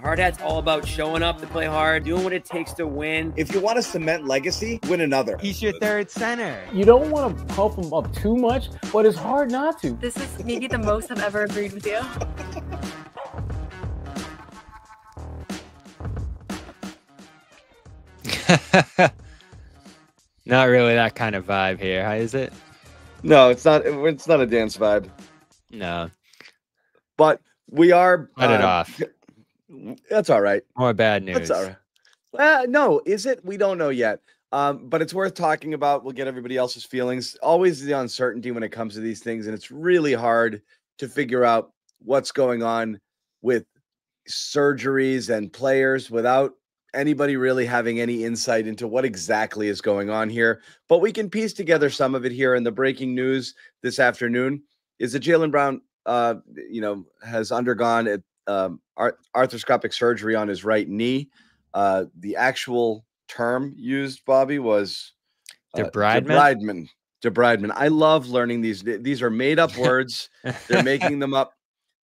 Hard Hat's all about showing up to play hard, doing what it takes to win. If you want to cement legacy, win another. He's your third center. You don't want to pump him up too much, but it's hard not to. This is maybe the most I've ever agreed with you. Not really that kind of vibe here, is it? No, it's not. It's not a dance vibe. No. But we are. Cut it off. That's all right. More bad news. That's all right. No, is it? We don't know yet. But it's worth talking about. We'll get everybody else's feelings. Always the uncertainty when it comes to these things, and it's really hard to figure out what's going on with surgeries and players without anybody really having any insight into what exactly is going on here. But we can piece together some of it here. And the breaking news this afternoon is that Jaylen Brown, has undergone arthroscopic surgery on his right knee. The actual term used, Bobby, was debridement. Debridement. I love learning these. These are made up words. They're making them up.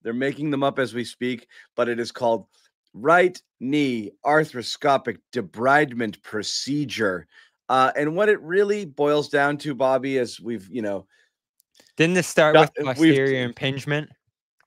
They're making them up as we speak. But it is called right knee arthroscopic debridement procedure. And what it really boils down to, Bobby, is we've, didn't this start with posterior impingement?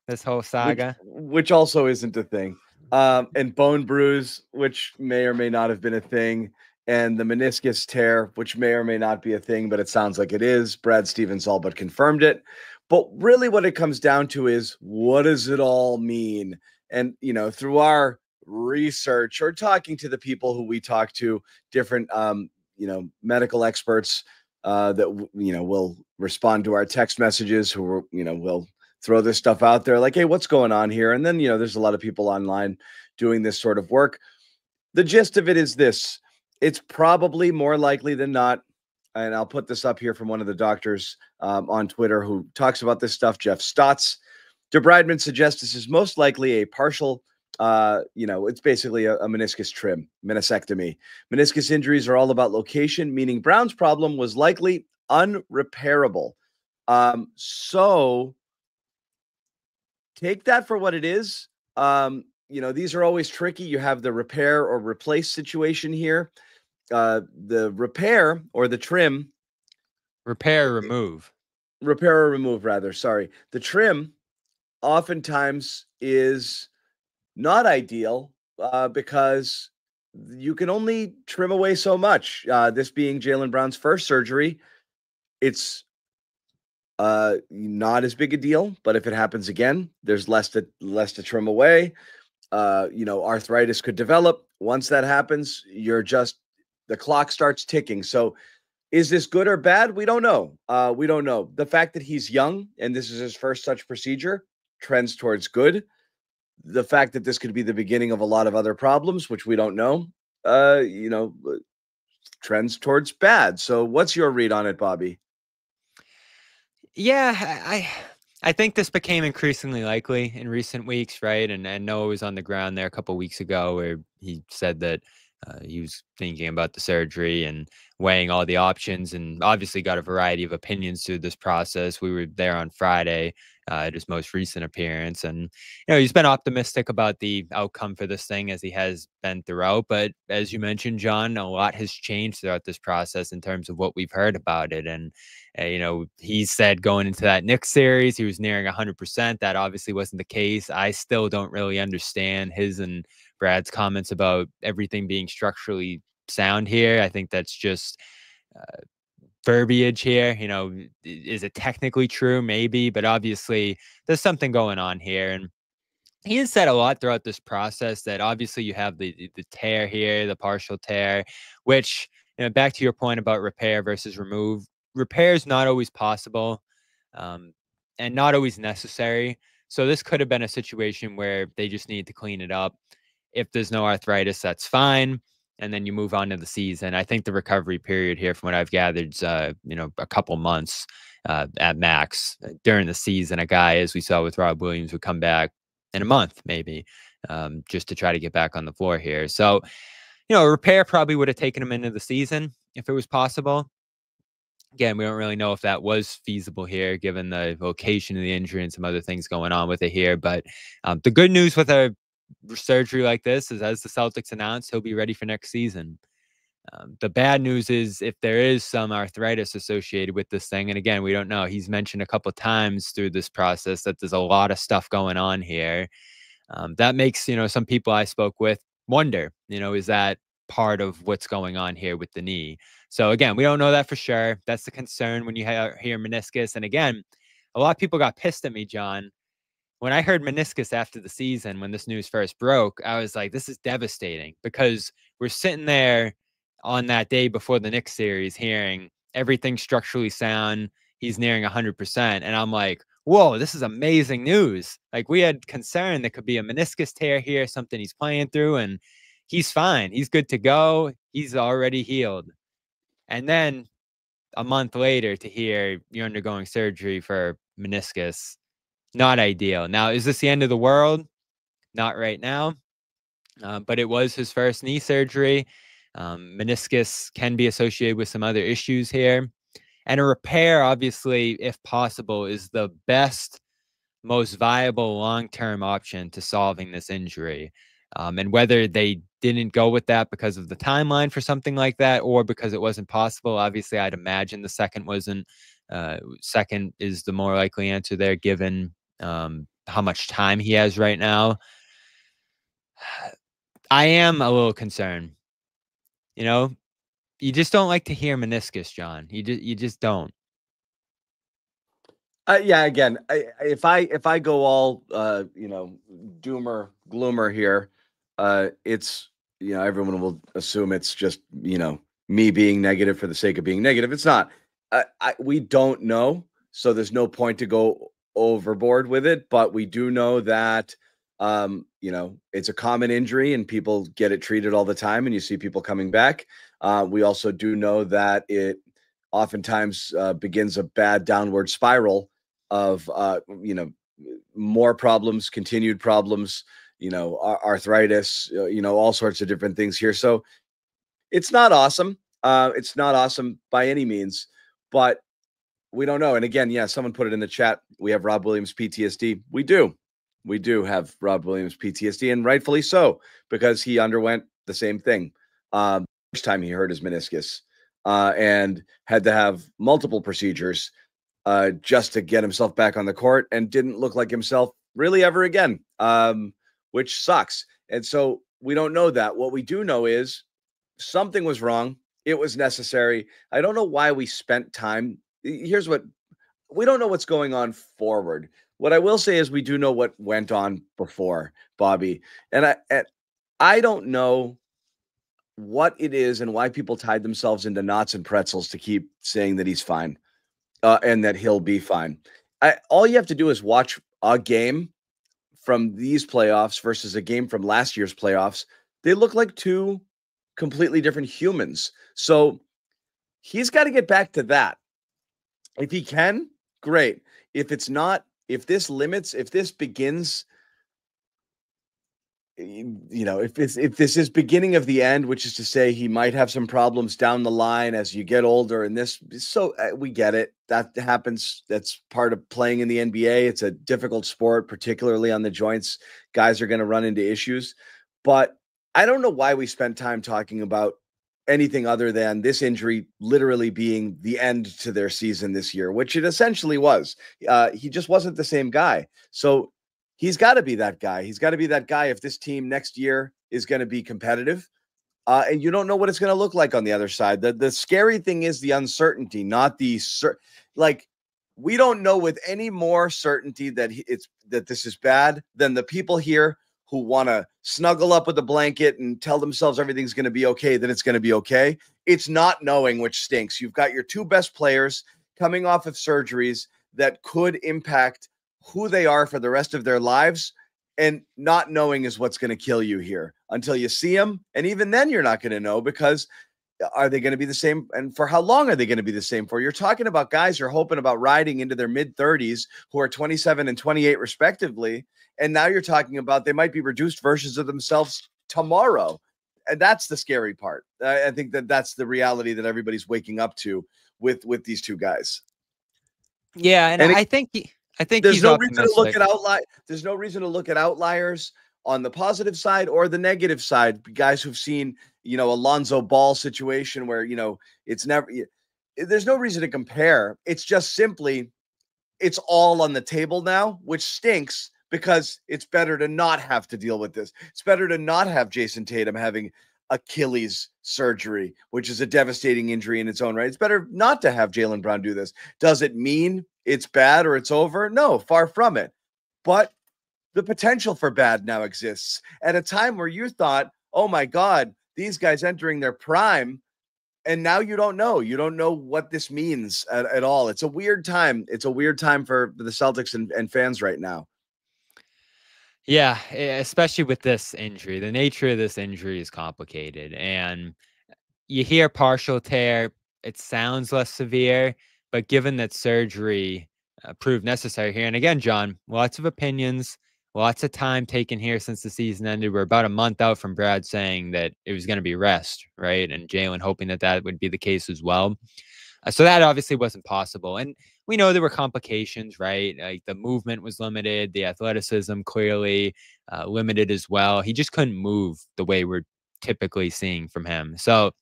This whole saga, which also isn't a thing, and bone bruise, which may or may not have been a thing, and the meniscus tear, which may or may not be a thing, but it sounds like it is. Brad Stevens all but confirmed it. But really, what it comes down to is, what does it all mean? And through our research or talking to the people who we talk to, different medical experts that will respond to our text messages, who will throw this stuff out there like, hey, what's going on here? And then, there's a lot of people online doing this sort of work. The gist of it is this: it's probably more likely than not, and I'll put this up here from one of the doctors on Twitter who talks about this stuff, Jeff Stotts. Debridement suggests this is most likely a partial, it's basically a meniscus trim, meniscectomy. Meniscus injuries are all about location, meaning Brown's problem was likely unrepairable. So take that for what it is. These are always tricky. You have the repair or replace situation here. The repair or the trim. Repair or remove. Repair or remove, rather. Sorry. The trim oftentimes is not ideal because you can only trim away so much. This being Jaylen Brown's first surgery, it's not as big a deal, but if it happens again, there's less to trim away. Arthritis could develop. Once that happens, the clock starts ticking. So is this good or bad? We don't know. We don't know. The fact that he's young and this is his first such procedure trends towards good. The fact that this could be the beginning of a lot of other problems, which we don't know, trends towards bad. So what's your read on it, Bobby? Yeah, I think this became increasingly likely in recent weeks, right? And Noah was on the ground there a couple of weeks ago where he said that he was thinking about the surgery and weighing all the options, and obviously got a variety of opinions through this process. We were there on Friday at his most recent appearance, and he's been optimistic about the outcome for this thing, as he has been throughout. But as you mentioned, John, a lot has changed throughout this process in terms of what we've heard about it. And he said going into that Knicks series, he was nearing 100%. That obviously wasn't the case. I still don't really understand his and Brad's comments about everything being structurally sound here. I think that's just verbiage here. Is it technically true? Maybe, but obviously there's something going on here. And he has said a lot throughout this process that obviously you have the tear here, the partial tear, which, back to your point about repair versus remove, repair is not always possible and not always necessary. So this could have been a situation where they just need to clean it up. If there's no arthritis, that's fine. And then you move on to the season. I think the recovery period here, from what I've gathered, is, a couple months at max. During the season, a guy, as we saw with Rob Williams, would come back in a month, maybe, just to try to get back on the floor here. So, a repair probably would have taken him into the season if it was possible. Again, we don't really know if that was feasible here, given the location of the injury and some other things going on with it here. But the good news with a surgery like this is, as the Celtics announced, he'll be ready for next season. The bad news is if there is some arthritis associated with this thing, and again, we don't know. He's mentioned a couple of times through this process that there's a lot of stuff going on here. That makes, some people I spoke with wonder, is that part of what's going on here with the knee? So again, we don't know that for sure. That's the concern when you hear meniscus. And again, a lot of people got pissed at me, John. When I heard meniscus after the season, when this news first broke, I was like, this is devastating, because we're sitting there on that day before the Knicks series hearing everything structurally sound. He's nearing 100%. And I'm like, whoa, this is amazing news. Like, we had concern there could be a meniscus tear here, something he's playing through, and he's fine. He's good to go. He's already healed. And then a month later to hear you're undergoing surgery for meniscus, not ideal. Now, is this the end of the world? Not right now. But it was his first knee surgery. Meniscus can be associated with some other issues here. And a repair, obviously, if possible, is the best, most viable long-term option to solving this injury. And whether they didn't go with that because of the timeline for something like that, or because it wasn't possible, obviously, I'd imagine the second wasn't. Second is the more likely answer there, given how much time he has right now. I am a little concerned. You just don't like to hear meniscus, John. You just don't. Yeah. Again, if I go all doomer gloomer here, it's everyone will assume it's just me being negative for the sake of being negative. It's not. We don't know, so there's no point to go overboard with it. But we do know that it's a common injury and people get it treated all the time, and you see people coming back. We also do know that it oftentimes begins a bad downward spiral of more problems, continued problems, arthritis, all sorts of different things here. So it's not awesome. It's not awesome by any means, but we don't know. And again, yeah, someone put it in the chat. We have Rob Williams PTSD. We do have Rob Williams PTSD, and rightfully so, because he underwent the same thing. First time he hurt his meniscus and had to have multiple procedures just to get himself back on the court, and didn't look like himself really ever again, which sucks. And so we don't know that. What we do know is something was wrong. It was necessary. I don't know why we spent time. Here's what we don't know what's going on forward. What I will say is we do know what went on before, Bobby. And I don't know what it is and why people tied themselves into knots and pretzels to keep saying that he's fine and that he'll be fine. All you have to do is watch a game from these playoffs versus a game from last year's playoffs. They look like two completely different humans. So he's got to get back to that. If he can, great. If it's not, if this begins, if this is beginning of the end, which is to say he might have some problems down the line as you get older, and we get it. That happens. That's part of playing in the NBA. It's a difficult sport, particularly on the joints. Guys are going to run into issues, but I don't know why we spent time talking about anything other than this injury literally being the end to their season this year, which it essentially was. He just wasn't the same guy. So he's got to be that guy. He's got to be that guy if this team next year is going to be competitive. And you don't know what it's going to look like on the other side. The scary thing is the uncertainty, not the we don't know with any more certainty that this is bad than the people here who want to snuggle up with a blanket and tell themselves everything's going to be okay, then it's going to be okay. It's not knowing, which stinks. You've got your two best players coming off of surgeries that could impact who they are for the rest of their lives, and not knowing is what's going to kill you here until you see them. And even then you're not going to know, because are they going to be the same? And for how long are they going to be the same for? You're talking about guys you're hoping about riding into their mid-30s who are 27 and 28 respectively. And now you're talking about they might be reduced versions of themselves tomorrow. And that's the scary part. I think that's the reality that everybody's waking up to with these two guys. Yeah. And I think there's he's no reason to look optimistic. at There's no reason to look at outliers on the positive side or the negative side. Guys who've seen, you know, Alonzo Ball situation where, you know, it's never, there's no reason to compare. It's just simply, it's all on the table now, which stinks because it's better to not have to deal with this. It's better to not have Jason Tatum having Achilles surgery, which is a devastating injury in its own right. It's better not to have Jaylen Brown do this. Does it mean it's bad or it's over? No, far from it. But the potential for bad now exists at a time where you thought, oh my God, these guys entering their prime. And now you don't know. You don't know what this means at all. It's a weird time. It's a weird time for the Celtics and fans right now. Yeah, especially with this injury. The nature of this injury is complicated. And you hear partial tear, it sounds less severe, but given that surgery proved necessary here, and again, John, lots of opinions, lots of time taken here since the season ended. We're about a month out from Brad saying that it was going to be rest, right? And Jaylen hoping that that would be the case as well. So that obviously wasn't possible. And we know there were complications, right? Like the movement was limited, the athleticism clearly limited as well. He just couldn't move the way we're typically seeing from him. So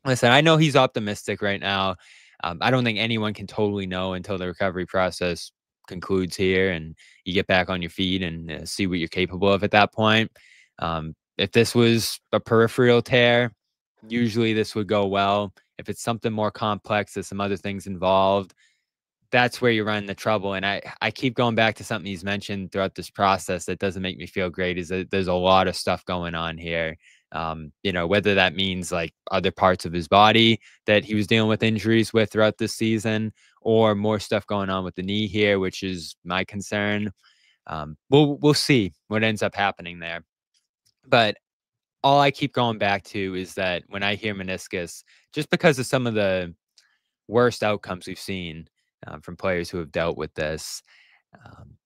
listen, I know he's optimistic right now. I don't think anyone can totally know until the recovery process concludes here and you get back on your feet and see what you're capable of at that point. If this was a peripheral tear, usually this would go well. If it's something more complex, there's some other things involved, that's where you run into trouble. And I keep going back to something he's mentioned throughout this process that doesn't make me feel great, is that there's a lot of stuff going on here. You know, whether that means like other parts of his body that he was dealing with injuries with throughout this season, or more stuff going on with the knee here, which is my concern. We'll see what ends up happening there. But all I keep going back to is that when I hear meniscus, just because of some of the worst outcomes we've seen from players who have dealt with this,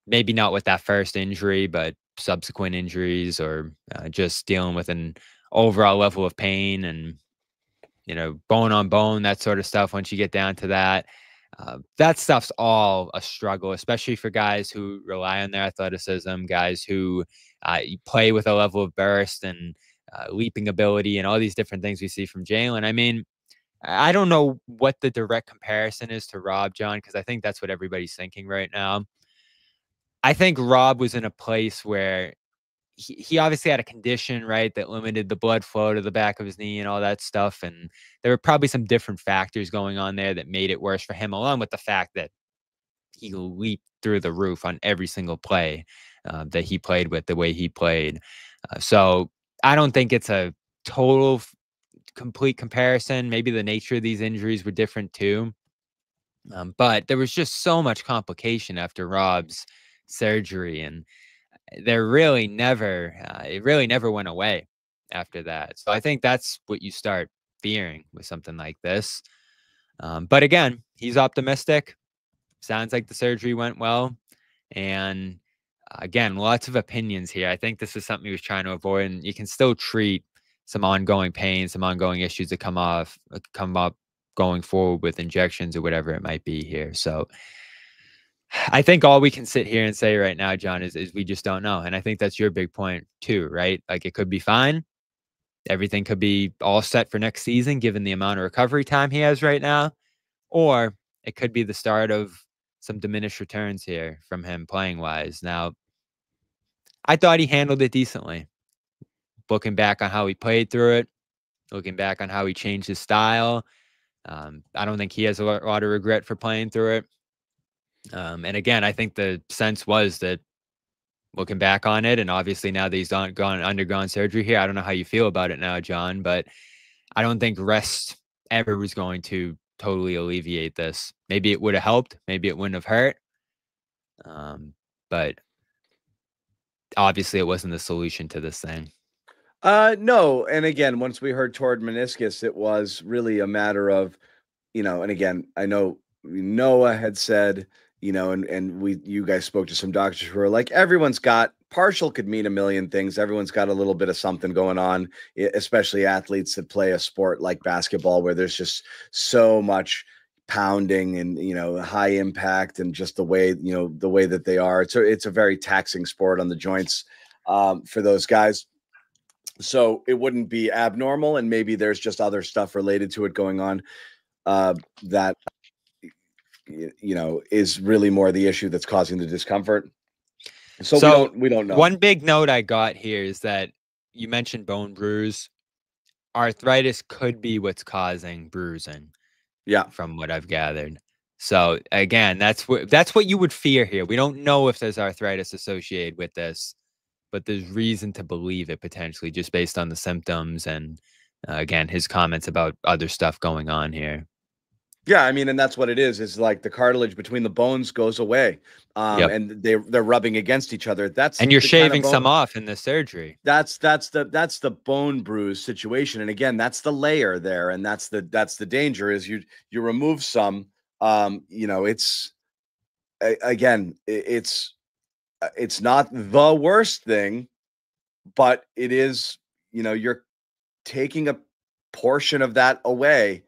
maybe not with that first injury, but subsequent injuries, or just dealing with an overall level of pain and, you know, bone on bone, that sort of stuff. Once you get down to that, that stuff's all a struggle, especially for guys who rely on their athleticism, guys who play with a level of burst and leaping ability and all these different things we see from Jaylen. I mean, I don't know what the direct comparison is to Rob, John, because I think that's what everybody's thinking right now. I think Rob was in a place where he obviously had a condition, right, that limited the blood flow to the back of his knee and all that stuff. And there were probably some different factors going on there that made it worse for him, along with the fact that he leaped through the roof on every single play that he played with the way he played. So I don't think it's a total complete comparison. Maybe the nature of these injuries were different too. But there was just so much complication after Rob's surgery, and there really never, it really never went away after that. So I think that's what you start fearing with something like this. But again, he's optimistic. Sounds like the surgery went well. And again, lots of opinions here. I think this is something he was trying to avoid, and you can still treat some ongoing pain, some ongoing issues that come up going forward with injections or whatever it might be here. So I think all we can sit here and say right now, John, is we just don't know. And I think that's your big point too, right? Like it could be fine. Everything could be all set for next season, given the amount of recovery time he has right now. Or it could be the start of some diminished returns here from him playing wise. Now, I thought he handled it decently. Looking back on how he played through it, looking back on how he changed his style, I don't think he has a lot of regret for playing through it. And again, I think the sense was that looking back on it, and obviously now that he's undergone surgery here, I don't know how you feel about it now, John, but I don't think rest ever was going to totally alleviate this. Maybe it would have helped. Maybe it wouldn't have hurt. But obviously it wasn't the solution to this thing. No. And again, once we heard toward meniscus, it was really a matter of, you know, and again, I know Noah had said, you know, and you guys spoke to some doctors who are like, everyone's got partial could mean a million things. Everyone's got a little bit of something going on, especially athletes that play a sport like basketball, where there's just so much pounding and, you know, high impact, and just the way, you know, the way that they are. It's a very taxing sport on the joints. for those guys. So it wouldn't be abnormal, and maybe there's just other stuff related to it going on that is really more the issue that's causing the discomfort. So we don't know. One big note I got here is that you mentioned bone bruise. Arthritis could be what's causing bruising. Yeah, from what I've gathered. So again, that's what you would fear here. We don't know if there's arthritis associated with this, but there's reason to believe it potentially just based on the symptoms and again, his comments about other stuff going on here. Yeah, I mean, and that's what it is like the cartilage between the bones goes away. And they're rubbing against each other. And you're shaving some off in the surgery. That's the bone bruise situation. And again, that's the layer there. And that's the danger is you remove some, it's not the worst thing, but it is, you're taking a portion of that away.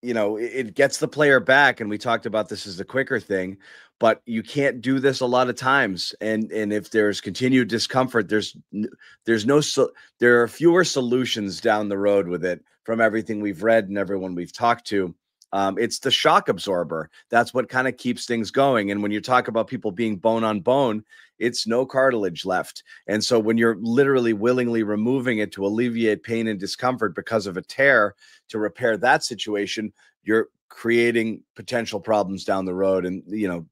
It gets the player back, and we talked about this as the quicker thing, but you can't do this a lot of times. And if there's continued discomfort, there are fewer solutions down the road with it from everything we've read and everyone we've talked to. It's the shock absorber. That's what kind of keeps things going. And when you talk about people being bone on bone, it's no cartilage left. And so when you're literally willingly removing it to alleviate pain and discomfort because of a tear to repair that situation, you're creating potential problems down the road. And,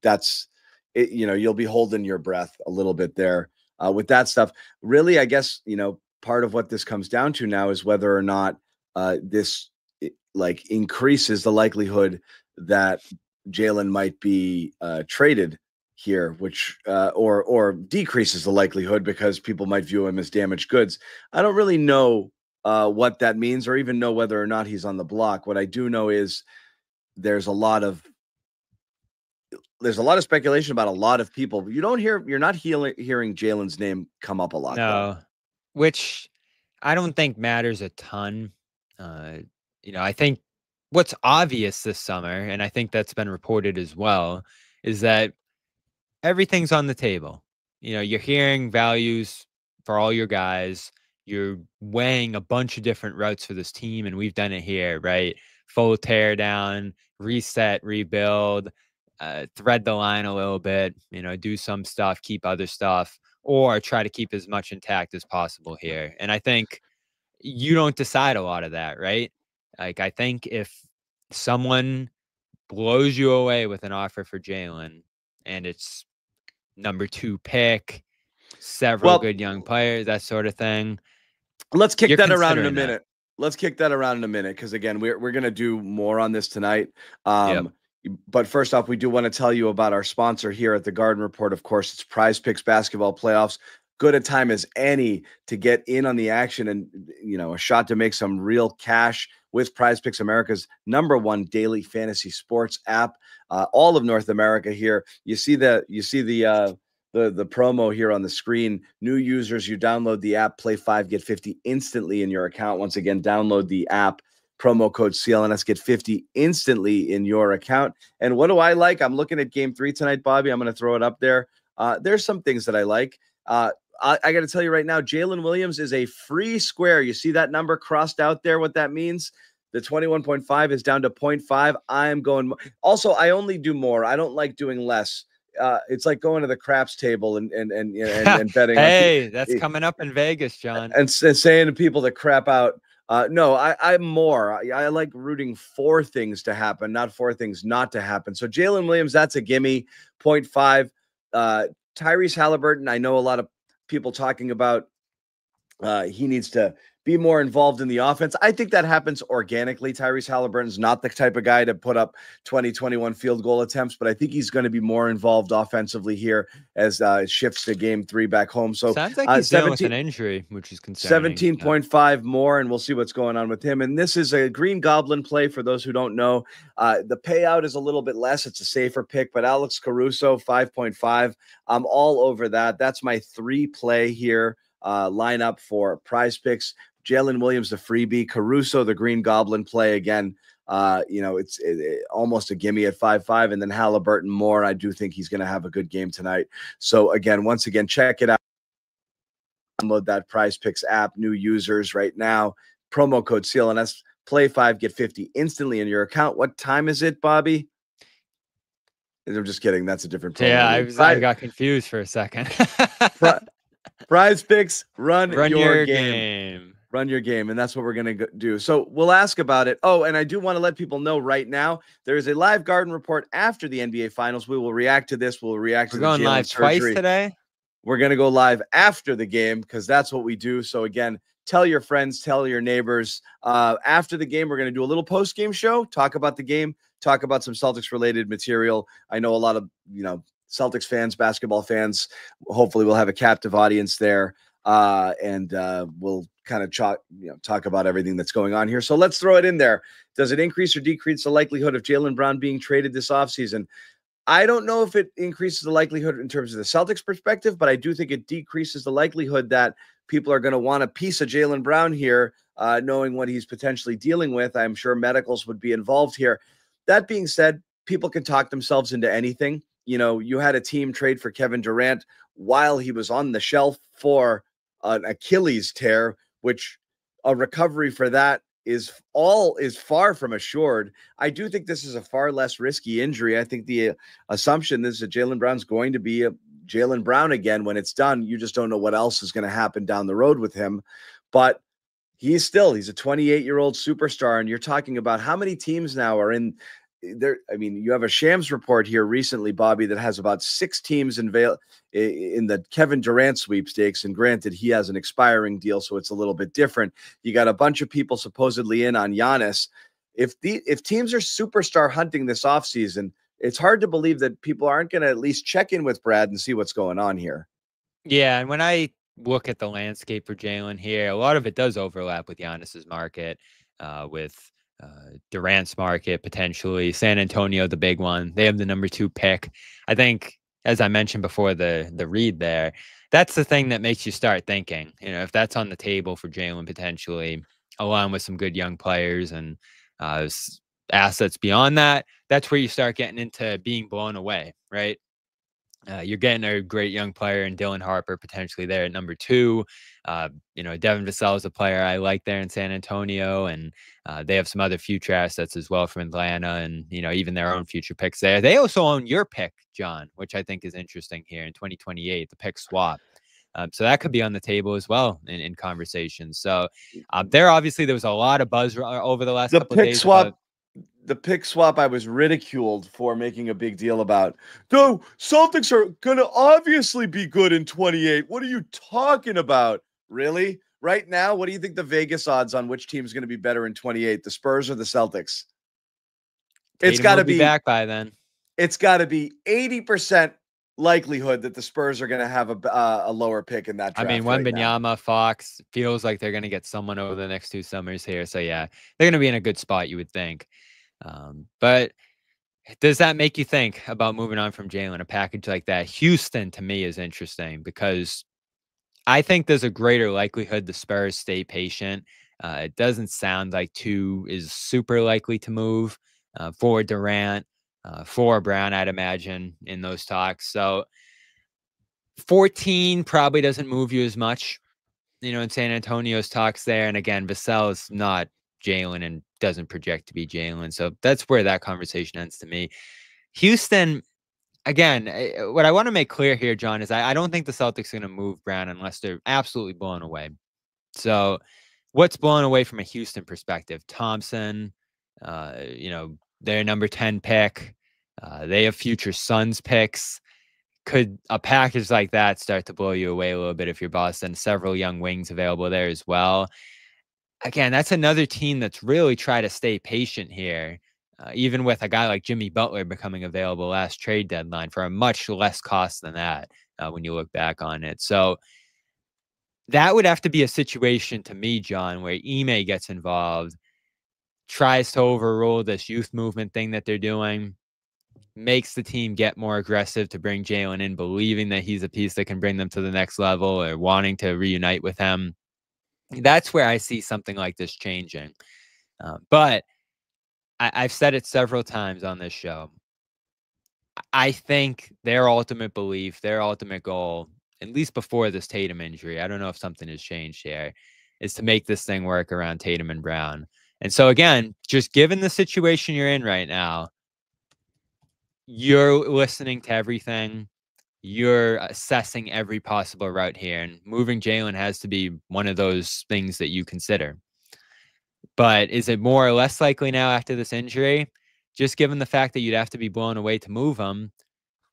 that's it. You'll be holding your breath a little bit there with that stuff. Really, I guess, part of what this comes down to now is whether or not this increases the likelihood that Jaylen might be traded here, which or decreases the likelihood because people might view him as damaged goods. I don't really know what that means or even know whether or not he's on the block. What I do know is there's a lot of speculation about a lot of people. You're not hearing Jaylen's name come up a lot. No, which I don't think matters a ton. I think what's obvious this summer, and I think that's been reported as well, is that everything's on the table. You're hearing values for all your guys. You're weighing a bunch of different routes for this team, and we've done it here, right? Full tear down, reset, rebuild, thread the line a little bit, do some stuff, keep other stuff, or try to keep as much intact as possible here. And I think you don't decide a lot of that, right? Like, I think if someone blows you away with an offer for Jaylen and it's number 2 pick, several good young players, that sort of thing. Let's kick that around in a minute. Let's kick that around in a minute because again, we're going to do more on this tonight. But first off, we do want to tell you about our sponsor here at the Garden Report. Of course, it's Prize Picks Basketball Playoffs. Good a time as any to get in on the action and a shot to make some real cash with Prize Picks, America's #1 daily fantasy sports app. All of North America here. You see the promo here on the screen. New users, you download the app, play 5, get 50 instantly in your account. Once again, download the app. Promo code CLNS, get 50 instantly in your account. And what do I like? I'm looking at game 3 tonight, Bobby. I'm going to throw it up there. There's some things that I like. I got to tell you right now, Jaylen Williams is a free square. You see that number crossed out there, what that means? The 21.5 is down to 0.5. I am going. Also, I only do more. I don't like doing less. It's like going to the craps table and betting. Hey, that's coming up in Vegas, John. And saying to people to crap out. No, I'm more. I like rooting for things to happen, not for things not to happen. So Jaylen Williams, that's a gimme. 0.5. Tyrese Halliburton, I know a lot of people talking about he needs to be more involved in the offense. I think that happens organically. Tyrese Halliburton's not the type of guy to put up 20, 21 field goal attempts, but I think he's going to be more involved offensively here as it shifts to game 3 back home. So sounds like he's dealing with an injury, which is concerning. 17.5 more, and we'll see what's going on with him. And this is a Green Goblin play for those who don't know. The payout is a little bit less. It's a safer pick, but Alex Caruso, 5.5. I'm all over that. That's my 3 play here lineup for Prize Picks. Jaylen Williams, the freebie. Caruso, the Green Goblin play again. It's almost a gimme at 5.5, and then Halliburton more. I do think he's going to have a good game tonight. So again, once again, check it out. download that Prize Picks app, new users right now. Promo code CLNS, play 5, get 50 instantly in your account. What time is it, Bobby? I'm just kidding. That's a different promo. Yeah, I got confused for a second. Prize Picks, run your game. Run your game, and that's what we're going to do. So we'll ask about it. Oh, and I do want to let people know right now, there is a live Garden report after the NBA Finals. We will react to this. We'll react to the going Jaylen live surgery. Twice today. We're going to go live after the game because that's what we do. So again, tell your friends, tell your neighbors. After the game, we're going to do a little post-game show, talk about the game, talk about some Celtics-related material. I know a lot of, Celtics fans, basketball fans. Hopefully we'll have a captive audience there. And we'll kind of talk about everything that's going on here. So let's throw it in there. Does it increase or decrease the likelihood of Jaylen Brown being traded this offseason? I don't know if it increases the likelihood in terms of the Celtics perspective, but I do think it decreases the likelihood that people are going to want a piece of Jaylen Brown here, knowing what he's potentially dealing with. I'm sure medicals would be involved here. That being said, people can talk themselves into anything. You had a team trade for Kevin Durant while he was on the shelf for an Achilles tear, which a recovery for that is far from assured. I do think this is a far less risky injury. I think the assumption is that Jaylen Brown's going to be a Jaylen Brown again when it's done. You just don't know what else is going to happen down the road with him. But he's a 28-year-old superstar, and you're talking about how many teams now are in there. I mean, you have a Shams report here recently, Bobby, that has about 6 teams in the Kevin Durant sweepstakes. And granted, he has an expiring deal, so it's a little bit different. You got a bunch of people supposedly in on Giannis. If teams are superstar hunting this offseason, it's hard to believe that people aren't going to at least check in with Brad and see what's going on here. Yeah, and when I look at the landscape for Jaylen here, a lot of it does overlap with Giannis's market, with Durant's market, potentially. San Antonio, the big one. They have the number 2 pick. I think, as I mentioned before the read there, that's the thing that makes you start thinking, if that's on the table for Jaylen potentially, along with some good young players and assets beyond that, that's where you start getting into being blown away, right? You're getting a great young player in Dylan Harper potentially there at number 2. Devin Vassell is a player I like there in San Antonio, and they have some other future assets as well from Atlanta, and even their own future picks there. They also own your pick, John, which I think is interesting here in 2028, the pick swap. So that could be on the table as well in conversations. So there was a lot of buzz over the last couple of days. The pick swap I was ridiculed for making a big deal about. The Celtics are going to obviously be good in 28. What are you talking about? Really? Right now, what do you think the Vegas odds on which team's going to be better in 28, the Spurs or the Celtics? It's got to be back by then. It's got to be 80% likelihood that the Spurs are going to have a lower pick in that draft. I mean, Wembanyama, Fox, feels like they're going to get someone over the next 2 summers here. So yeah, they're going to be in a good spot, you would think. But does that make you think about moving on from Jaylen? A package like that, Houston to me is interesting because I think there's a greater likelihood the Spurs stay patient. It doesn't sound like 2 is super likely to move for Durant, for Brown, I'd imagine, in those talks. So 14 probably doesn't move you as much, in San Antonio's talks there. And again, Vassell is not Jaylen and doesn't project to be Jaylen. So that's where that conversation ends to me. Houston, again, what I want to make clear here, John, is I don't think the Celtics are going to move Brown unless they're absolutely blown away. So what's blown away from a Houston perspective? Thompson, their number 10 pick. They have future Suns picks. Could a package like that start to blow you away a little bit if you're Boston? Several young wings available there as well. Again, that's another team that's really tried to stay patient here, even with a guy like Jimmy Butler becoming available last trade deadline for a much less cost than that when you look back on it. So that would have to be a situation to me, John, where Ime gets involved, tries to overrule this youth movement thing that they're doing, makes the team get more aggressive to bring Jaylen in, believing that he's a piece that can bring them to the next level or wanting to reunite with him. That's where I see something like this changing. But I've said it several times on this show. I think their ultimate belief, their ultimate goal at least before this Tatum injury, I don't know if something has changed here, is to make this thing work around Tatum and Brown. And so again, just given the situation you're in right now, you're listening to everything. You're assessing every possible route here, and moving Jaylen has to be one of those things that you consider. But is it more or less likely now after this injury? Just given the fact that you'd have to be blown away to move him,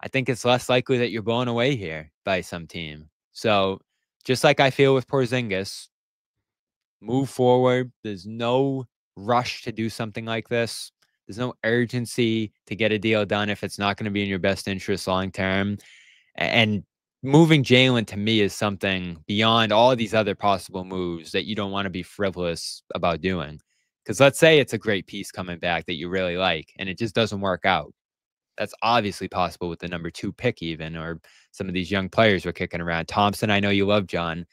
I think it's less likely that you're blown away here by some team. So just like I feel with Porzingis, move forward. There's no rush to do something like this. There's no urgency to get a deal done if it's not going to be in your best interest long term. And moving Jaylen to me is something beyond all these other possible moves that you don't want to be frivolous about doing. Because let's say it's a great piece coming back that you really like, and it just doesn't work out. That's obviously possible with the number 2 pick even, or some of these young players we're kicking around. Thompson, I know you love, John.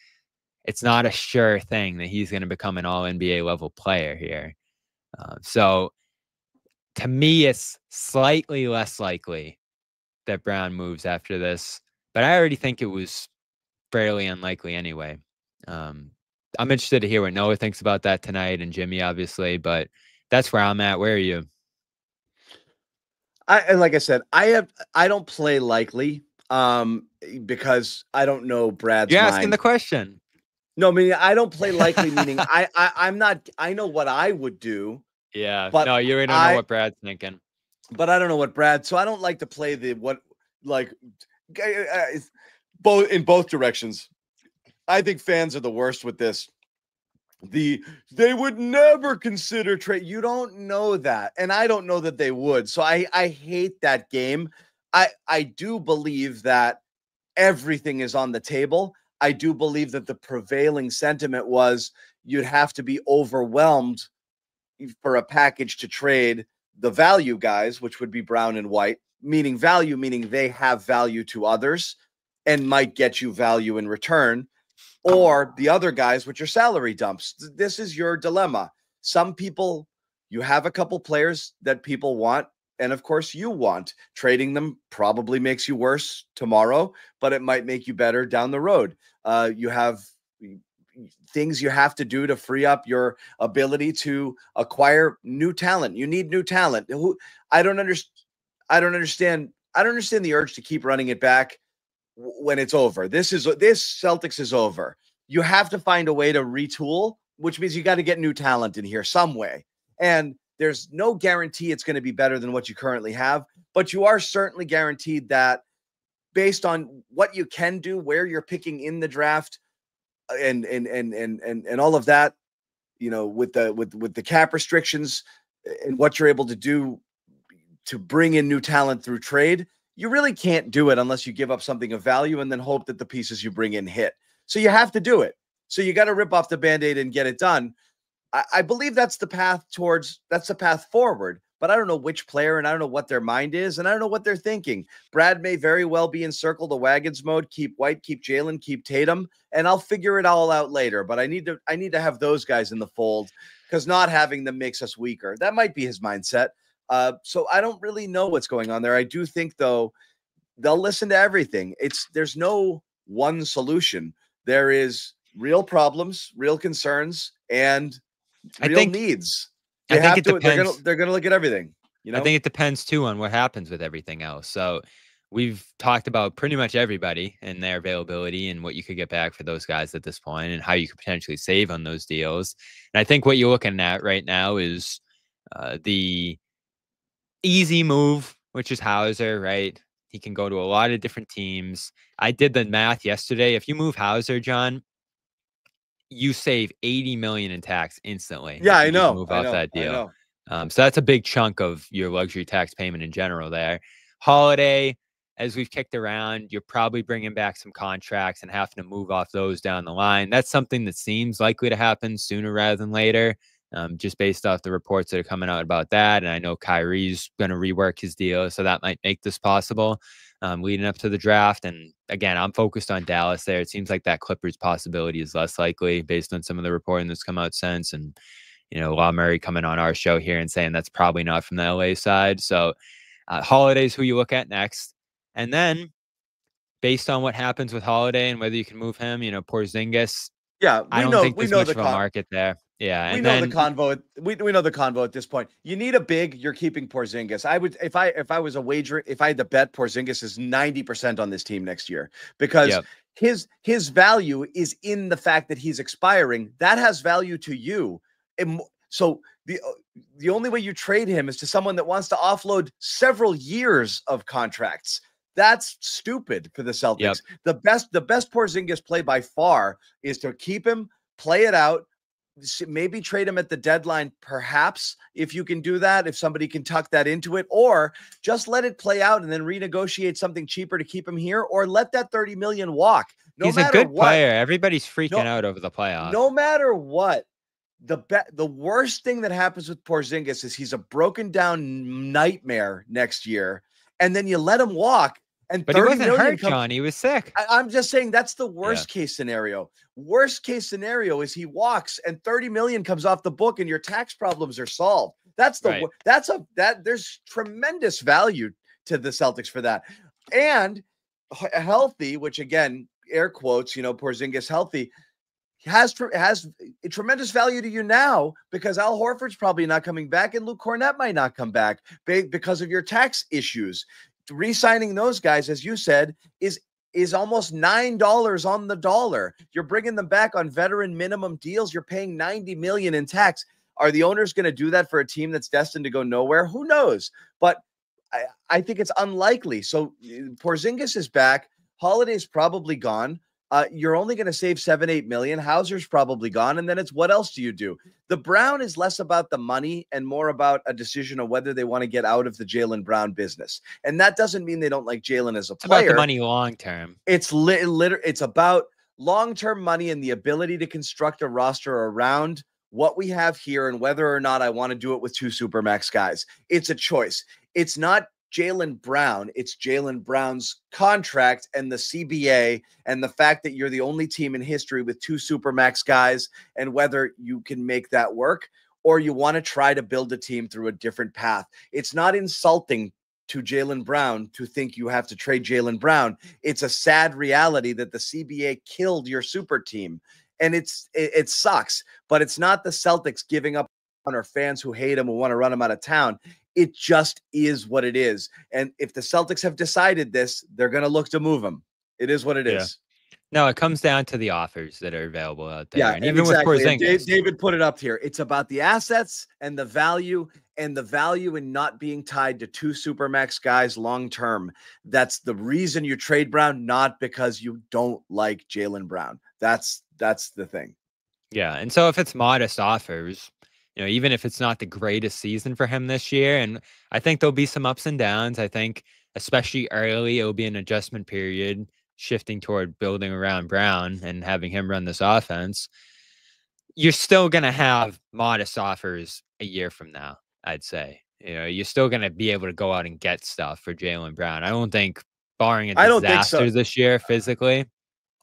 It's not a sure thing that he's going to become an all-NBA level player here. So to me, it's slightly less likely that Brown moves after this, but I already think it was fairly unlikely anyway. I'm interested to hear what Noah thinks about that tonight, and Jimmy, obviously, but that's where I'm at. Where are you? And like I said, I don't play likely because I don't know Brad's You're mind. asking the question. No, meaning I don't play likely, meaning I'm not, I know what I would do. Yeah, but no, you already don't know what Brad's thinking. But I don't know what Brad, so I don't like to play both in both directions. I think fans are the worst with this. They would never consider trade. You don't know that, and I don't know that they would. So I hate that game. I do believe that everything is on the table. I do believe that the prevailing sentiment was you'd have to be overwhelmed for a package to trade the value guys, which would be Brown and White, meaning value, meaning they have value to others and might get you value in return, or the other guys, which are salary dumps. This is your dilemma. Some people, you have a couple players that people want, and of course you want. Trading them probably makes you worse tomorrow, but it might make you better down the road. You have things you have to do to free up your ability to acquire new talent. You need new talent. I don't understand the urge to keep running it back when it's over. This Celtics is over. You have to find a way to retool, which means you got to get new talent in here some way. And there's no guarantee it's going to be better than what you currently have, but you are certainly guaranteed that based on what you can do, where you're picking in the draft, and all of that, you know, with the cap restrictions and what you're able to do to bring in new talent through trade, you really can't do it unless you give up something of value and then hope that the pieces you bring in hit. So you have to do it. So you got to rip off the Band-Aid and get it done. I believe that's the path forward, but I don't know which player, and I don't know what their mind is, and I don't know what they're thinking. Brad may very well be in circle the wagons mode, keep White, keep Jaylen, keep Tatum, and I'll figure it all out later. But I need to have those guys in the fold, because not having them makes us weaker. That might be his mindset. So I don't really know what's going on there. I do think, though, they'll listen to everything. There's no one solution. There is real problems, real concerns, and real needs. They're going to look at everything. You know, I think it depends too on what happens with everything else. So we've talked about pretty much everybody and their availability and what you could get back for those guys at this point and how you could potentially save on those deals. And I think what you're looking at right now is the easy move, which is Hauser, right? He can go to a lot of different teams. I did the math yesterday. If you move Hauser, John, you save $80 million in tax instantly. Yeah, I know. Move off that deal. So that's a big chunk of your luxury tax payment in general there. Holiday, as we've kicked around, you're probably bringing back some contracts and having to move off those down the line. That's something that seems likely to happen sooner rather than later, just based off the reports that are coming out about that. And I know Kyrie's going to rework his deal, so that might make this possible leading up to the draft. And again, I'm focused on Dallas there. It seems like that Clippers possibility is less likely based on some of the reporting that's come out since. And, you know, Law Murray coming on our show here and saying that's probably not from the LA side. So Holiday's who you look at next. And then based on what happens with Holiday and whether you can move him, Porzingis, Yeah, I don't think there's much of a market there. Yeah, we and know then the convo. We know the convo at this point. You need a big. You're keeping Porzingis. I would if I was a wager, if I had to bet, Porzingis is 90% on this team next year because Yep. his value is in the fact that he's expiring. That has value to you. So the only way you trade him is to someone that wants to offload several years of contracts. That's stupid for the Celtics. Yep. The best Porzingis play by far is to keep him, play it out, maybe trade him at the deadline, perhaps, if you can do that, if somebody can tuck that into it, or just let it play out and then renegotiate something cheaper to keep him here, or let that 30 million walk. He's a good player. Everybody's freaking out over the playoffs. No matter what, the worst thing that happens with Porzingis is he's a broken down nightmare next year, and then you let him walk. But he wasn't hurt, John. He was sick. I'm just saying that's the worst case scenario. Worst case scenario is he walks and 30 million comes off the book and your tax problems are solved. That's there's tremendous value to the Celtics for that. And healthy, which again, air quotes, Porzingis healthy, has a tremendous value to you now because Al Horford's probably not coming back and Luke Kornet might not come back because of your tax issues. Re-signing those guys, as you said, is almost $9 on the dollar. You're bringing them back on veteran minimum deals. You're paying $90 million in tax. Are the owners going to do that for a team that's destined to go nowhere? Who knows? But I think it's unlikely. So Porzingis is back. Holiday's probably gone. You're only going to save 7-8 million. Hauser's probably gone. And then it's what else do you do? The Brown is less about the money and more about a decision of whether they want to get out of the Jaylen Brown business. And that doesn't mean they don't like Jaylen as a player. It's about the money long term. It's about long-term money and the ability to construct a roster around what we have here and whether or not I want to do it with two Supermax guys. It's a choice. It's not Jaylen Brown, it's Jaylen Brown's contract and the CBA and the fact that you're the only team in history with two Supermax guys and whether you can make that work or you want to try to build a team through a different path. It's not insulting to Jaylen Brown to think you have to trade Jaylen Brown. It's a sad reality that the CBA killed your super team and it sucks, but it's not the Celtics giving up on our fans who hate him and want to run him out of town. It just is what it is. And if the Celtics have decided this, they're going to look to move him. It is what it is. No, it comes down to the offers that are available out there. Yeah, and even with Porzingis. David put it up here. It's about the assets and the value in not being tied to two Supermax guys long-term. That's the reason you trade Brown, not because you don't like Jaylen Brown. That's the thing. Yeah. And so if it's modest offers, even if it's not the greatest season for him this year, and I think there'll be some ups and downs. I think especially early, it'll be an adjustment period shifting toward building around Brown and having him run this offense. You're still going to have modest offers a year from now, I'd say. You're still going to be able to go out and get stuff for Jaylen Brown. I don't think, barring a disaster this year physically.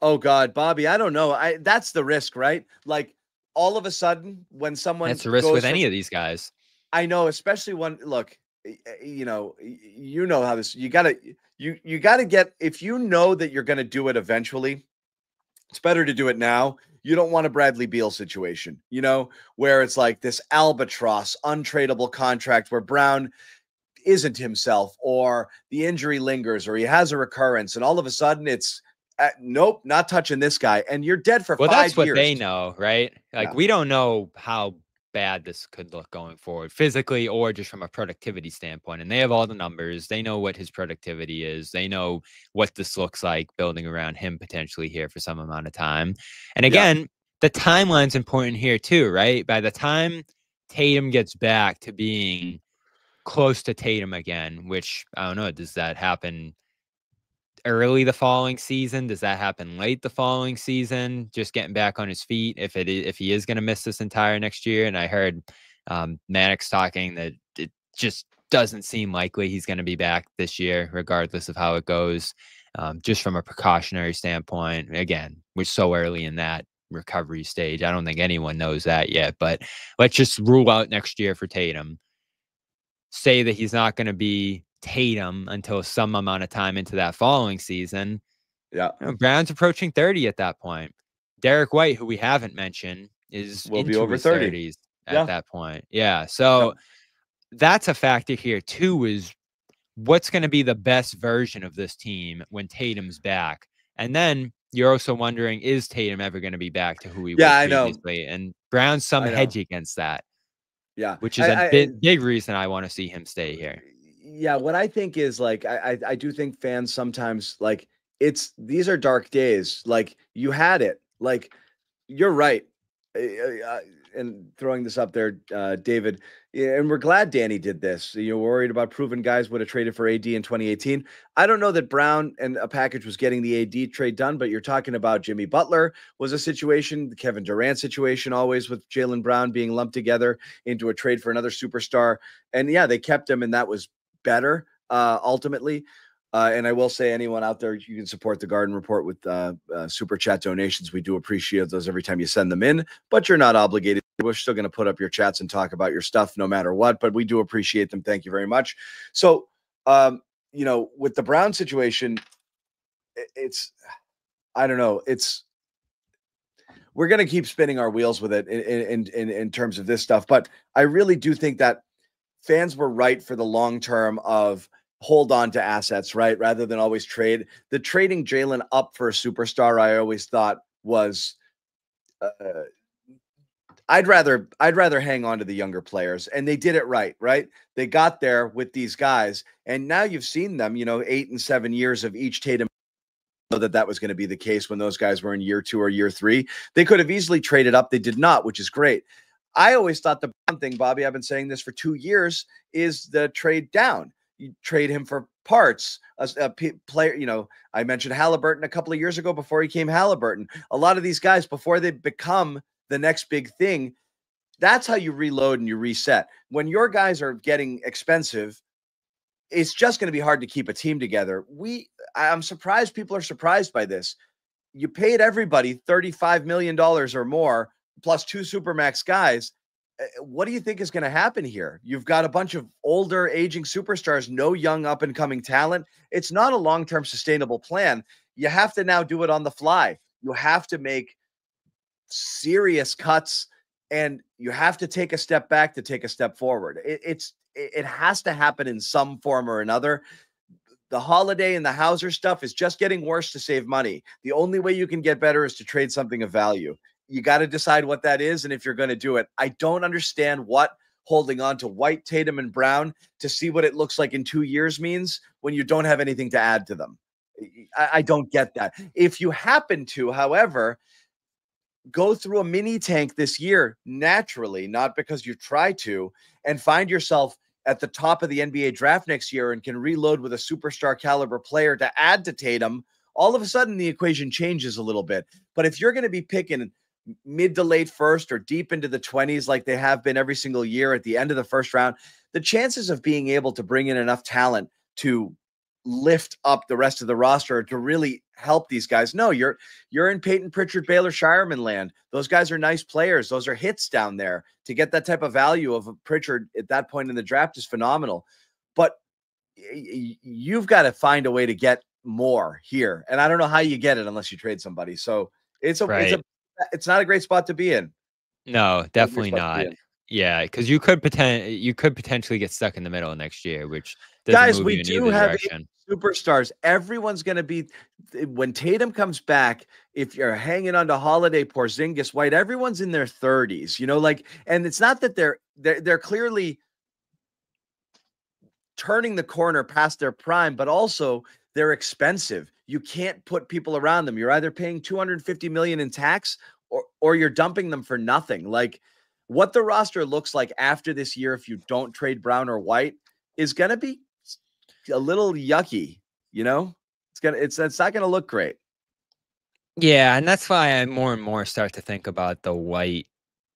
Oh, God, Bobby, I don't know. That's the risk, right? Like, all of a sudden, when someone that's a risk with any of these guys. I know, especially when look, you know how this you gotta get if you know that you're gonna do it eventually, it's better to do it now. You don't want a Bradley Beal situation, where it's like this albatross, untradeable contract where Brown isn't himself or the injury lingers or he has a recurrence and all of a sudden it's nope, not touching this guy. And you're dead for 5 years. Well, that's what they know, right? Like, we don't know how bad this could look going forward, physically or just from a productivity standpoint. And they have all the numbers. They know what his productivity is. They know what this looks like building around him potentially here for some amount of time. And again, the timeline's important here too, right? By the time Tatum gets back to being close to Tatum again, which I don't know, does that happen early the following season? Does that happen late the following season? Just getting back on his feet if he is going to miss this entire next year. And I heard Mannix talking that it just doesn't seem likely he's going to be back this year, regardless of how it goes. Just from a precautionary standpoint, again, we're so early in that recovery stage. I don't think anyone knows that yet, but let's just rule out next year for Tatum. Say that he's not going to be Tatum until some amount of time into that following season. Yeah. Brown's approaching 30 at that point. Derek White, who we haven't mentioned, Will be into over his 30. 30s Yeah. at that point. Yeah. So that's a factor here too, is what's going to be the best version of this team when Tatum's back? And then you're also wondering, is Tatum ever going to be back to who he was I know. previously? And Brown's some I know. hedge against that. Yeah. Which is a big reason I want to see him stay here. Yeah. What I think is like, I do think fans sometimes like these are dark days. Like you had it, like you're right. And throwing this up there, David, and we're glad Danny did this. You're worried about proven guys would have traded for AD in 2018. I don't know that Brown and a package was getting the AD trade done, but you're talking about Jimmy Butler was a situation, the Kevin Durant situation, always with Jaylen Brown being lumped together into a trade for another superstar. And yeah, they kept him, and that was better ultimately. And I will say, anyone out there, you can support the Garden Report with super chat donations. We do appreciate those every time you send them in, but you're not obligated. We're still going to put up your chats and talk about your stuff no matter what, but we do appreciate them. Thank you very much. So, with the Brown situation, I don't know. We're going to keep spinning our wheels with it in terms of this stuff, but I really do think that fans were right for the long term of hold on to assets, right? Rather than always trade. The trading Jaylen up for a superstar, I always thought was, I'd rather hang on to the younger players, and they did it right? They got there with these guys, and now you've seen them, 8 and 7 years of each Tatum. That was going to be the case when those guys were in year 2 or year 3. They could have easily traded up. They did not, which is great. I always thought the Brown thing, Bobby, I've been saying this for 2 years, is the trade down. You trade him for parts. A player, I mentioned Halliburton a couple of years ago before he came Halliburton. A lot of these guys, before they become the next big thing, that's how you reload and you reset. When your guys are getting expensive, it's just going to be hard to keep a team together. I'm surprised people are surprised by this. You paid everybody $35 million or more, plus 2 Supermax guys. What do you think is going to happen here? You've got a bunch of older, aging superstars, no young up-and-coming talent. It's not a long-term sustainable plan. You have to now do it on the fly. You have to make serious cuts, and you have to take a step back to take a step forward. It has to happen in some form or another. The Holiday and the Hauser stuff is just getting worse to save money. The only way you can get better is to trade something of value. You got to decide what that is, and if you're going to do it. I don't understand what holding on to White, Tatum, and Brown to see what it looks like in 2 years means when you don't have anything to add to them. I don't get that. If you happen to, however, go through a mini tank this year naturally, not because you try to, and find yourself at the top of the NBA draft next year and can reload with a superstar caliber player to add to Tatum, all of a sudden the equation changes a little bit. But if you're going to be picking mid to late first or deep into the 20s like they have been every single year at the end of the first round, the chances of being able to bring in enough talent to lift up the rest of the roster to really help these guys. No, you're in Peyton Pritchard, Baylor Shireman land. Those guys are nice players. Those are hits down there. To get that type of value of a Pritchard at that point in the draft is phenomenal. But you've got to find a way to get more here. And I don't know how you get it unless you trade somebody. So it's not a great spot to be in. No, definitely not. Yeah, because you could potentially get stuck in the middle next year, which guys, we do have superstars. Everyone's going to be, when Tatum comes back, if you're hanging on to Holiday, Porzingis, White, everyone's in their 30s, and it's not that they're clearly turning the corner past their prime, but also they're expensive. You can't put people around them. You're either paying $250 million in tax or you're dumping them for nothing. Like, what the roster looks like after this year, if you don't trade Brown or White, is going to be a little yucky. It's not going to look great. Yeah. And that's why I more and more start to think about the White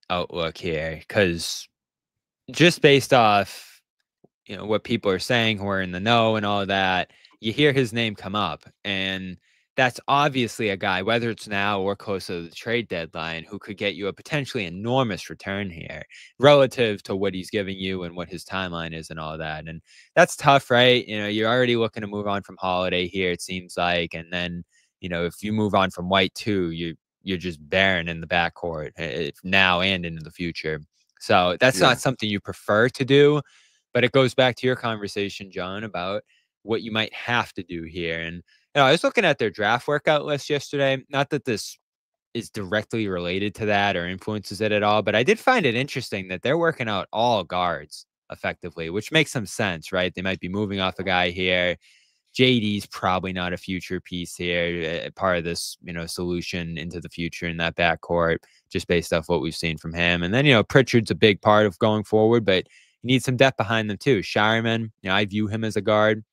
outlook here, because just based off, what people are saying who are in the know and all of that, you hear his name come up, and that's obviously a guy, whether it's now or close to the trade deadline, who could get you a potentially enormous return here relative to what he's giving you and what his timeline is and all that. And that's tough, right? You're already looking to move on from Holiday here, it seems like. And then if you move on from White too, you're just barren in the backcourt now and into the future. So that's not something you prefer to do, but it goes back to your conversation, John, about what you might have to do here. And I was looking at their draft workout list yesterday. Not that this is directly related to that or influences it at all, but I did find it interesting that they're working out all guards effectively, which makes some sense, right? They might be moving off a guy here. JD's probably not a future piece here, part of this, solution into the future in that backcourt, just based off what we've seen from him. And then, Pritchard's a big part of going forward, but you need some depth behind them too. Shireman, I view him as a guard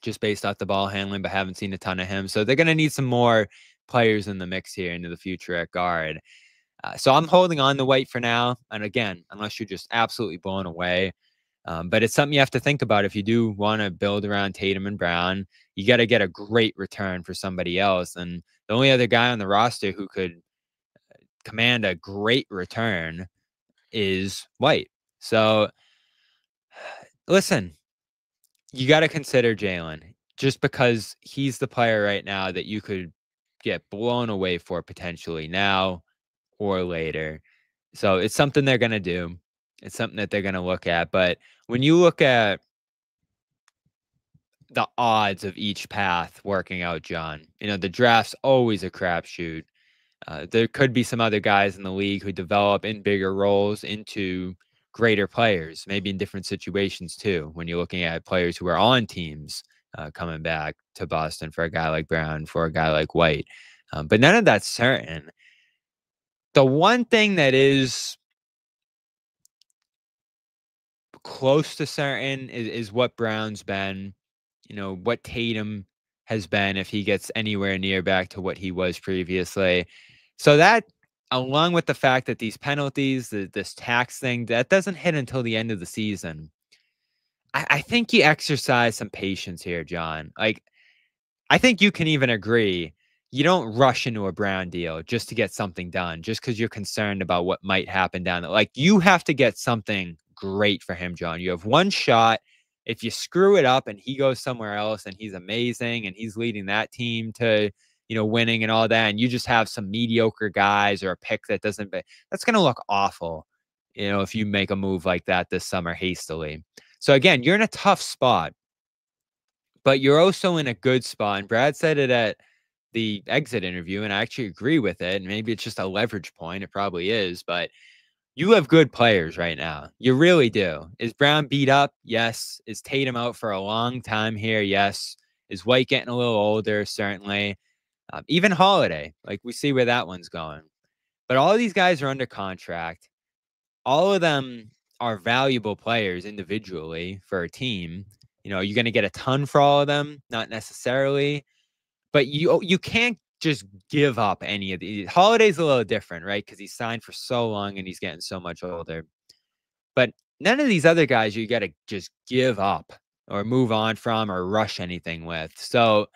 just based off the ball handling, but haven't seen a ton of him. So they're going to need some more players in the mix here into the future at guard. So I'm holding on to White for now. And again, unless you're just absolutely blown away, but it's something you have to think about if you do want to build around Tatum and Brown. You got to get a great return for somebody else. And the only other guy on the roster who could command a great return is White. So listen, you got to consider Jaylen, just because he's the player right now that you could get blown away for potentially now or later. So it's something they're going to do. It's something that they're going to look at. But when you look at the odds of each path working out, John, the draft's always a crapshoot. There could be some other guys in the league who develop in bigger roles into greater players, maybe in different situations too, when you're looking at players who are on teams coming back to Boston for a guy like Brown, for a guy like White. But none of that's certain. The one thing that is close to certain is what Brown's been, what Tatum has been if he gets anywhere near back to what he was previously. So that, along with the fact that these penalties, this tax thing, that doesn't hit until the end of the season. I think you exercise some patience here, John. Like, I think you can even agree, you don't rush into a Brown deal just to get something done, just because you're concerned about what might happen down there. Like, you have to get something great for him, John. You have one shot. If you screw it up and he goes somewhere else and he's amazing and he's leading that team to, winning and all that, and you just have some mediocre guys or a pick that doesn't, that's going to look awful, if you make a move like that this summer hastily. So again, you're in a tough spot, but you're also in a good spot. And Brad said it at the exit interview, and I actually agree with it. And maybe it's just a leverage point. It probably is, but you have good players right now. You really do. Is Brown beat up? Yes. Is Tatum out for a long time here? Yes. Is White getting a little older? Certainly. Even Holiday, like, we see where that one's going. But all of these guys are under contract. All of them are valuable players individually for a team. You're going to get a ton for all of them, not necessarily. But you can't just give up any of these. Holiday's a little different, right? Because he's signed for so long and he's getting so much older. But none of these other guys you got to just give up or move on from or rush anything with. So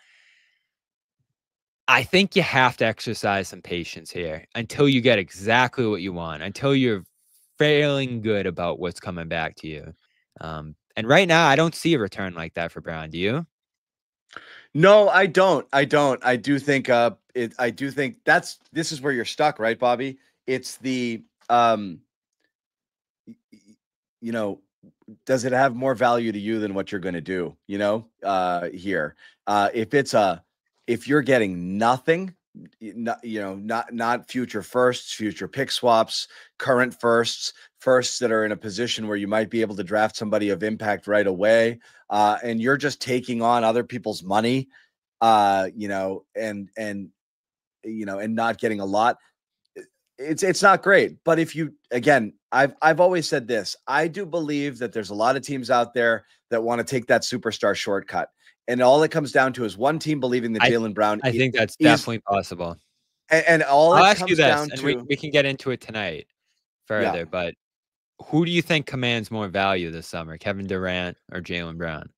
I think you have to exercise some patience here until you get exactly what you want, until you're feeling good about what's coming back to you. And right now, I don't see a return like that for Brown. Do you? No, I don't. I do think this is where you're stuck, right, Bobby? It's the does it have more value to you than what you're going to do, here? If you're getting nothing, not future firsts, future pick swaps, current firsts that are in a position where you might be able to draft somebody of impact right away, and you're just taking on other people's money, and not getting a lot. It's not great. But if you, again, I've always said this, I do believe that there's a lot of teams out there that want to take that superstar shortcut. And all it comes down to is one team believing that Jaylen Brown. I think that's definitely possible. And all I'll it ask comes you this, down and to, we can get into it tonight further. Yeah. But who do you think commands more value this summer, Kevin Durant or Jaylen Brown?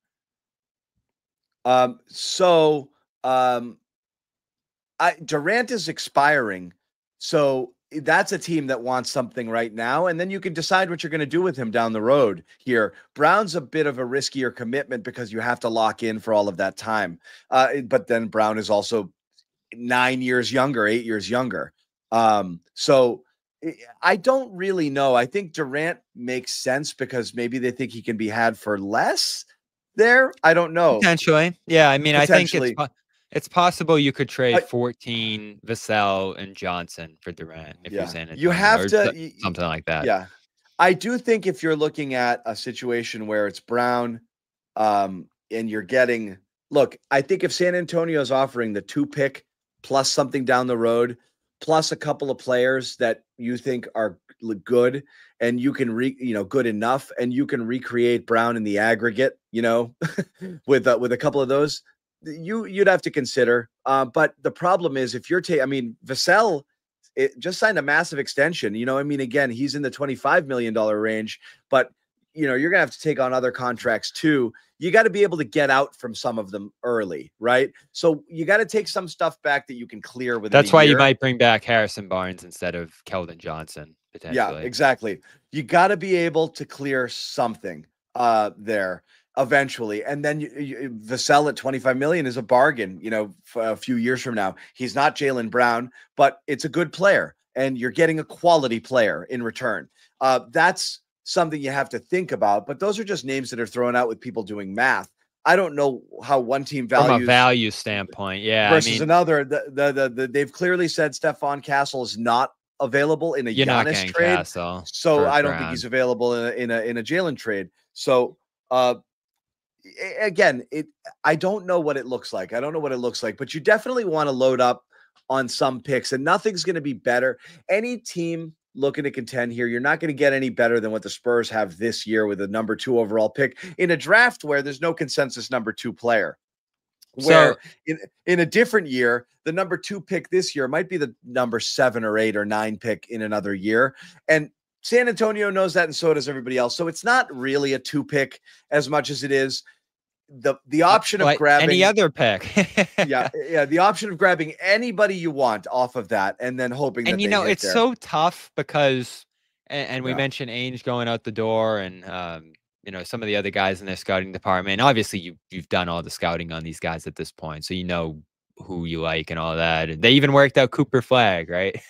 Durant is expiring, so that's a team that wants something right now, and then you can decide what you're going to do with him down the road here. Brown's a bit of a riskier commitment because you have to lock in for all of that time. But then Brown is also 9 years younger, 8 years younger. So I don't really know. I think Durant makes sense because maybe they think he can be had for less there. I don't know. Potentially. Yeah. I mean, I think it's possible you could trade 14 Vassell and Johnson for Durant if you're San Antonio. You have to something like that. Yeah. I do think if you're looking at a situation where it's Brown, and you're getting, look, I think if San Antonio is offering the 2 pick plus something down the road, plus a couple of players that you think are good, and you can good enough, and you can recreate Brown in the aggregate, with a couple of those, you'd have to consider. But the problem is if you're Vassell, it just signed a massive extension. Again, he's in the $25 million range, but you're going to have to take on other contracts too. You got to be able to get out from some of them early, right? So you got to take some stuff back that you can clear within That's a why year. you might bring back Harrison Barnes instead of Keldon Johnson, potentially. Yeah, exactly. You got to be able to clear something there eventually. And then Vassell at $25 million is a bargain, for a few years from now. He's not Jaylen Brown, but it's a good player, and you're getting a quality player in return. That's something you have to think about, but those are just names that are thrown out with people doing math. I don't know how one team values from a value standpoint, versus another. They've clearly said Stephon Castle is not available in a Giannis trade, so I don't think he's available in a Jaylen trade. So again, I don't know what it looks like. But you definitely want to load up on some picks, and nothing's going to be better. Any team looking to contend here, you're not going to get any better than what the Spurs have this year with a number 2 overall pick in a draft where there's no consensus number 2 player. Where in a different year, the number 2 pick this year might be the number 7 or 8 or 9 pick in another year. And San Antonio knows that, and so does everybody else. So it's not really a 2 pick as much as it is the option of grabbing any other pick. The option of grabbing anybody you want off of that, and then hoping that it's so tough because and we mentioned Ainge going out the door, and some of the other guys in their scouting department. Obviously you've done all the scouting on these guys at this point, so you know who you like and all that. They even worked out Cooper Flagg, right?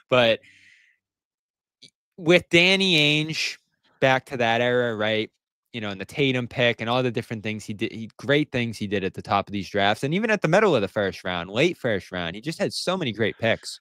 But with Danny Ainge, back to that era, right? And the Tatum pick and all the different things he did, great things he did at the top of these drafts. And even at the middle of the first round, late first round, he just had so many great picks.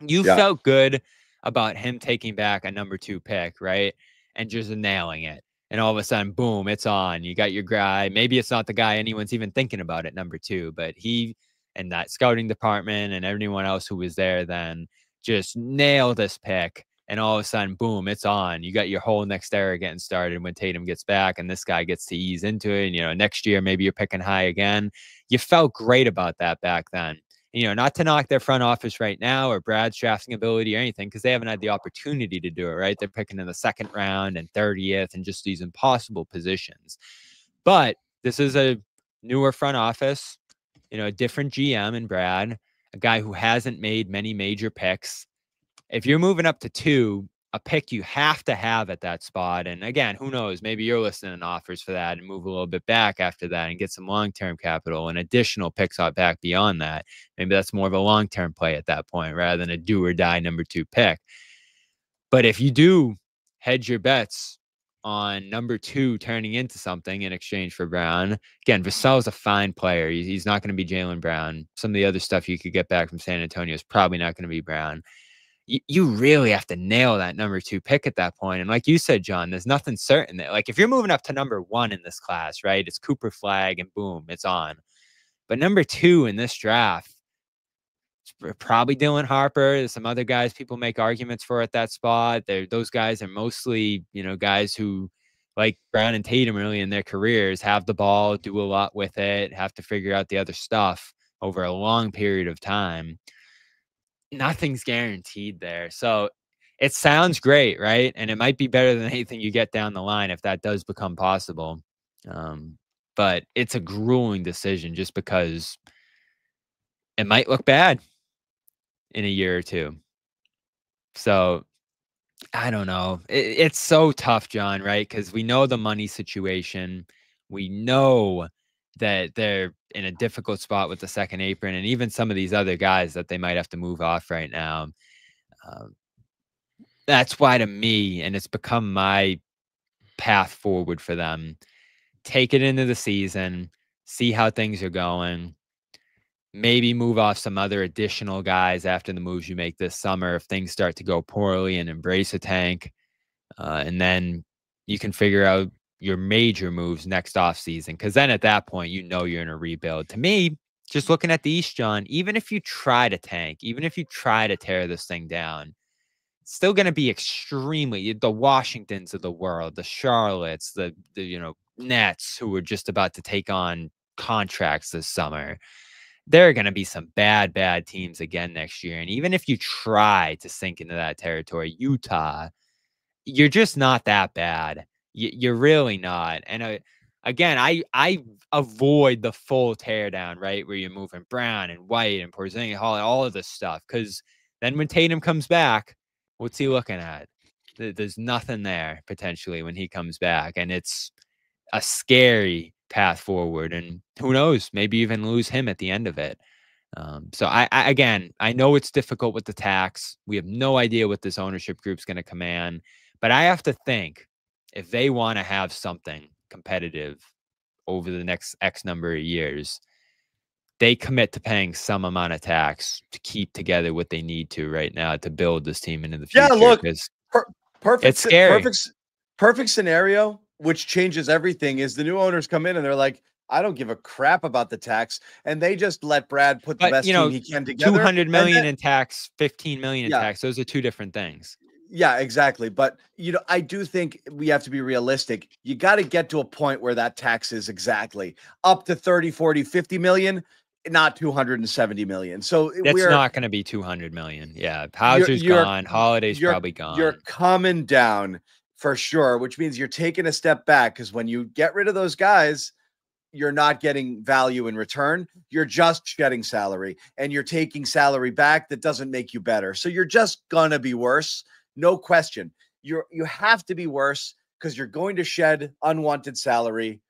You felt good about him taking back a number 2 pick, right? And just nailing it. And all of a sudden, boom, it's on. You got your guy. Maybe it's not the guy anyone's even thinking about at number 2, but he and that scouting department and everyone else who was there then just nailed this pick. And all of a sudden, boom, it's on. You got your whole next era getting started when Tatum gets back and this guy gets to ease into it. And, next year, maybe you're picking high again. You felt great about that back then. Not to knock their front office right now or Brad's drafting ability or anything, because they haven't had the opportunity to do it, right? They're picking in the 2nd round and 30th and just these impossible positions. But this is a newer front office, a different GM in Brad, a guy who hasn't made many major picks. If you're moving up to 2, a pick you have to have at that spot. And again, who knows? Maybe you're listening to offers for that and move a little bit back after that and get some long-term capital and additional picks out back beyond that. Maybe that's more of a long-term play at that point rather than a do or die number 2 pick. But if you do hedge your bets on number 2 turning into something in exchange for Brown, again, Vassell's a fine player. He's not going to be Jaylen Brown. Some of the other stuff you could get back from San Antonio is probably not going to be Brown. You really have to nail that number 2 pick at that point. And like you said, John, there's nothing certain that, like, if you're moving up to number 1 in this class, right, it's Cooper Flagg and boom, it's on. But number 2 in this draft, it's probably Dylan Harper. There's some other guys people make arguments for at that spot. Those guys are mostly, guys who, like Brown and Tatum early in their careers, have the ball, do a lot with it, have to figure out the other stuff over a long period of time. Nothing's guaranteed there. So it sounds great, right? And it might be better than anything you get down the line if that does become possible. But it's a grueling decision just because it might look bad in a year or 2. So I don't know. It's so tough, John, right? Because we know the money situation. We know that they're in a difficult spot with the second apron, and even some of these other guys that they might have to move off right now. That's why, to me, and it's become my path forward for them, take it into the season, see how things are going, maybe move off some other additional guys after the moves you make this summer if things start to go poorly, and embrace a tank. And then you can figure out your major moves next offseason, because then at that point, you're in a rebuild. To me, just looking at the East, John, even if you try to tank, even if you try to tear this thing down, it's still going to be extremely the Washingtons of the world, the Charlottes, the Nets, who are just about to take on contracts this summer. There are going to be some bad teams again next year. And even if you try to sink into that territory, Utah, you're just not that bad. You're really not. And again, I avoid the full teardown, right, where you're moving Brown and White and Porzingis, all of this stuff, because then when Tatum comes back, what's he looking at? There's nothing there potentially when he comes back, and it's a scary path forward. And who knows, maybe even lose him at the end of it. So I know it's difficult with the tax. We have no idea what this ownership group's going to command, but I have to think, if they want to have something competitive over the next X number of years, they commit to paying some amount of tax to keep together what they need to right now to build this team into the future. Yeah, look, perfect. It's scary. Perfect scenario, which changes everything, is the new owners come in and they're like, I don't give a crap about the tax, and they just let Brad put the best team he can together. 200 million in tax, 15 million in tax. Those are two different things. Yeah, exactly. But, I do think we have to be realistic. You got to get to a point where that tax is exactly up to 30, 40, 50 million, not 270 million. So it's not going to be 200 million. Yeah. Hauser's gone. Holiday's probably gone. You're coming down for sure, which means you're taking a step back, because when you get rid of those guys, you're not getting value in return. You're just shedding salary, and you're taking salary back that doesn't make you better. So you're just going to be worse. No question. You have to be worse, because you're going to shed unwanted salary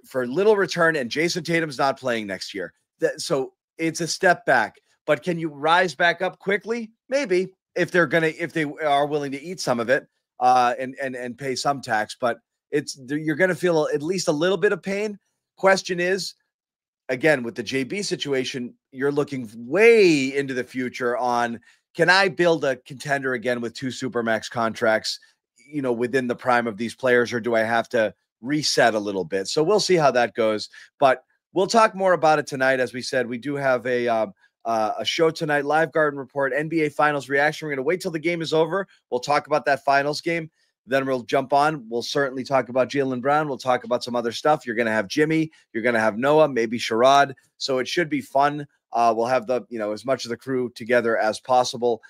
for little return, and Jason Tatum's not playing next year. So it's a step back. But can you rise back up quickly? Maybe, if they are willing to eat some of it and pay some tax. But you're going to feel at least a little bit of pain. Question is, again, with the JB situation, you're looking way into the future on, can I build a contender again with 2 Supermax contracts, within the prime of these players, or do I have to reset a little bit? So we'll see how that goes, but we'll talk more about it tonight. As we said, we do have a show tonight, Live Garden Report, NBA Finals reaction. We're going to wait till the game is over. We'll talk about that finals game. Then we'll jump on. We'll certainly talk about Jaylen Brown. We'll talk about some other stuff. You're going to have Jimmy. You're going to have Noah, maybe Sherrod. So it should be fun. We'll have as much of the crew together as possible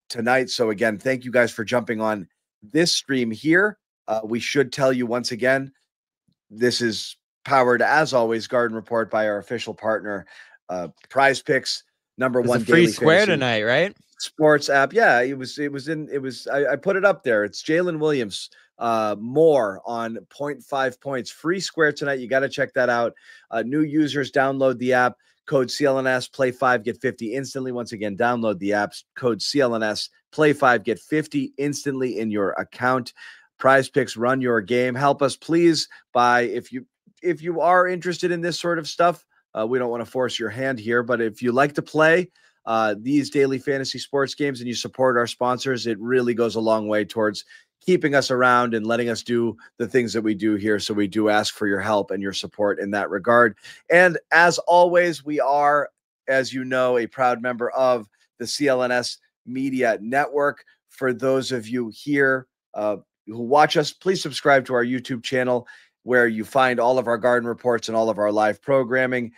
tonight. So again, thank you guys for jumping on this stream here. We should tell you once again, this is powered, as always, Garden Report, by our official partner, Prize Picks, number one free daily square fantasy tonight, right? Sports app. Yeah, it was I put it up there. It's Jalen Williams more on 0.5 points, free square tonight. You got to check that out. New users, download the app, code CLNS, play 5, get 50 instantly. Once again, download the apps, code CLNS, play 5, get 50 instantly in your account. Prize Picks, run your game. Help us, please, by if you are interested in this sort of stuff. We don't want to force your hand here, but if you like to play these daily fantasy sports games and you support our sponsors, it really goes a long way towards keeping us around and letting us do the things that we do here. So we do ask for your help and your support in that regard. And as always, we are, as you know, a proud member of the CLNS Media Network. For those of you here who watch us, please subscribe to our YouTube channel, where you find all of our garden reports and all of our live programming.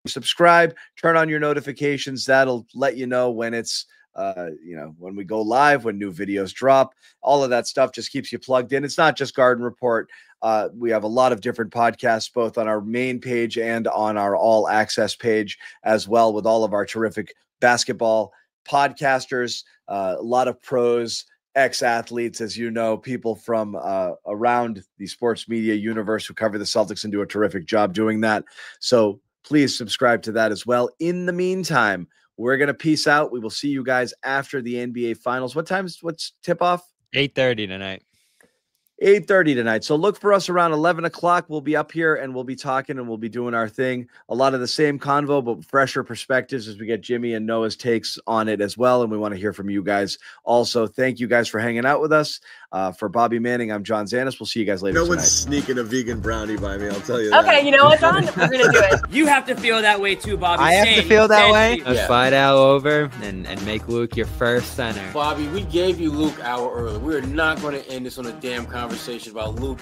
Subscribe, turn on your notifications. That'll let you know when it's, when we go live, when new videos drop. All of that stuff just keeps you plugged in. It's not just Garden Report. We have a lot of different podcasts, both on our main page and on our all access page as well, with all of our terrific basketball podcasters, a lot of pros, ex-athletes, as you know, people from around the sports media universe who cover the Celtics and do a terrific job doing that. So please subscribe to that as well. In the meantime, we're going to peace out. We will see you guys after the NBA Finals. What's tip-off? 8:30 tonight. 8:30 tonight. So look for us around 11 o'clock. We'll be up here and we'll be talking and we'll be doing our thing. A lot of the same convo, but fresher perspectives as we get Jimmy and Noah's takes on it as well. And we want to hear from you guys also. Thank you guys for hanging out with us. For Bobby Manning, I'm John Zannis. We'll see you guys later. No tonight. one's sneaking a vegan brownie by me, I'll tell you that. Okay, you know what, John? We're going to do it. You have to feel that way too, Bobby. I have to feel that way. Let's Yeah. fly Al over and make Luke your first center. Bobby, we gave you Luke hour early. We're not going to end this on a damn conversation about Luke